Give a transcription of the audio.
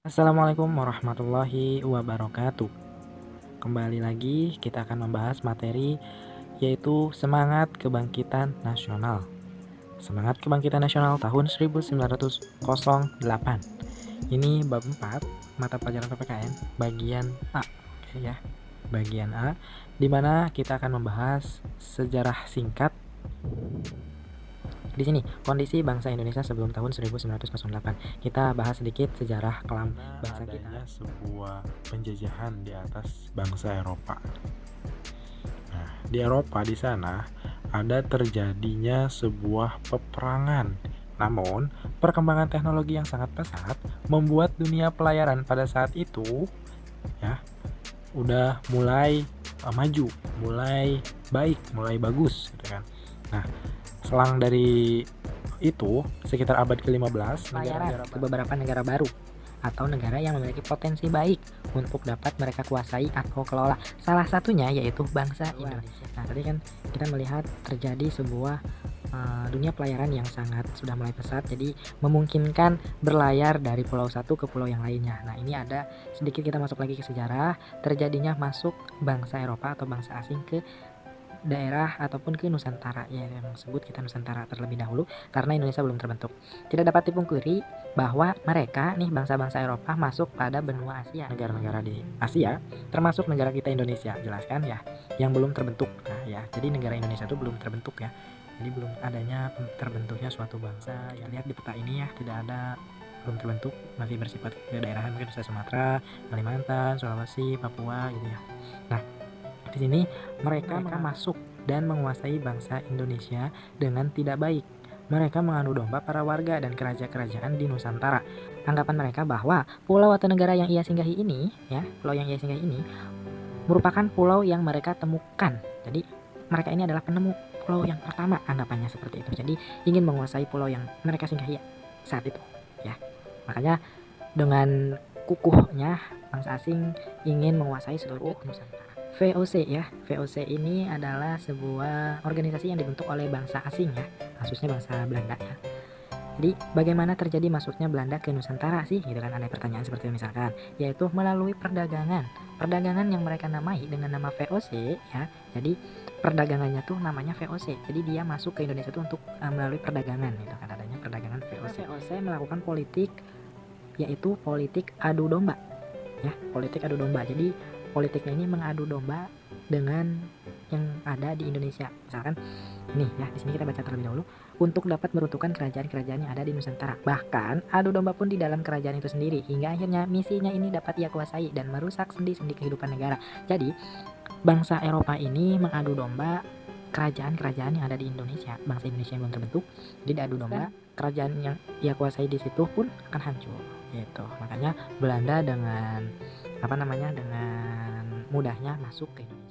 Assalamualaikum warahmatullahi wabarakatuh. Kembali lagi kita akan membahas materi yaitu semangat kebangkitan nasional. Semangat kebangkitan nasional tahun 1908. Ini bab 4 mata pelajaran PPKN bagian A. Oke ya. Bagian A di mana kita akan membahas sejarah singkat di sini kondisi bangsa Indonesia sebelum tahun 1908. Kita bahas sedikit sejarah kelam bangsa kita. Adanya sebuah penjajahan di atas bangsa Eropa. Nah, di Eropa di sana ada terjadinya sebuah peperangan. Namun, perkembangan teknologi yang sangat pesat membuat dunia pelayaran pada saat itu ya udah mulai maju, mulai baik, mulai bagus gitu kan. Nah, selang dari itu sekitar abad ke-15 Pelayaran ke beberapa negara baru atau negara yang memiliki potensi baik untuk dapat mereka kuasai atau kelola. Salah satunya yaitu bangsa Indonesia. Nah, tadi kan kita melihat terjadi sebuah dunia pelayaran yang sangat sudah mulai pesat, jadi memungkinkan berlayar dari pulau satu ke pulau yang lainnya. Nah, ini ada sedikit kita masuk lagi ke sejarah terjadinya masuk bangsa Eropa atau bangsa asing ke daerah ataupun ke Nusantara, ya yang sebut kita Nusantara terlebih dahulu karena Indonesia belum terbentuk. Tidak dapat dipungkiri bahwa mereka nih bangsa-bangsa Eropa masuk pada benua Asia, negara-negara di Asia termasuk negara kita Indonesia, jelaskan ya, yang belum terbentuk. Nah ya, jadi negara Indonesia itu belum terbentuk ya, jadi belum adanya terbentuknya suatu bangsa. Ya lihat di peta ini ya, tidak ada, belum terbentuk, masih bersifat kedaerahan, mungkin bisa Sumatera, Kalimantan, Sulawesi, Papua gitu ya. Nah, di sini mereka masuk dan menguasai bangsa Indonesia dengan tidak baik. Mereka mengadu domba para warga dan kerajaan di Nusantara. Anggapan mereka bahwa pulau atau negara yang ia singgahi ini, ya, pulau yang ia singgahi ini merupakan pulau yang mereka temukan. Jadi mereka ini adalah penemu pulau yang pertama, anggapannya seperti itu. Jadi ingin menguasai pulau yang mereka singgahi saat itu, ya. Makanya dengan kukuhnya bangsa asing ingin menguasai seluruh Nusantara. VOC ya, VOC ini adalah sebuah organisasi yang dibentuk oleh bangsa asing ya, khususnya bangsa Belanda ya. Jadi bagaimana terjadi masuknya Belanda ke Nusantara sih, gitu kan, ada pertanyaan seperti misalkan, yaitu melalui perdagangan. Perdagangan yang mereka namai dengan nama VOC ya. Jadi perdagangannya tuh namanya VOC. Jadi dia masuk ke Indonesia tuh untuk melalui perdagangan, gitu kan, adanya perdagangan VOC. VOC melakukan politik yaitu politik adu domba ya, politik adu domba. Jadi politiknya ini mengadu domba dengan yang ada di Indonesia. Misalkan nih ya, di sini kita baca terlebih dahulu, untuk dapat meruntuhkan kerajaan-kerajaan yang ada di Nusantara. Bahkan adu domba pun di dalam kerajaan itu sendiri hingga akhirnya misinya ini dapat ia kuasai dan merusak sendi-sendi kehidupan negara. Jadi bangsa Eropa ini mengadu domba kerajaan-kerajaan yang ada di Indonesia, bangsa Indonesia yang belum terbentuk. Jadi diadu domba, kerajaan yang ia kuasai di situ pun akan hancur gitu. Makanya Belanda dengan dengan mudahnya masuk ke Indonesia.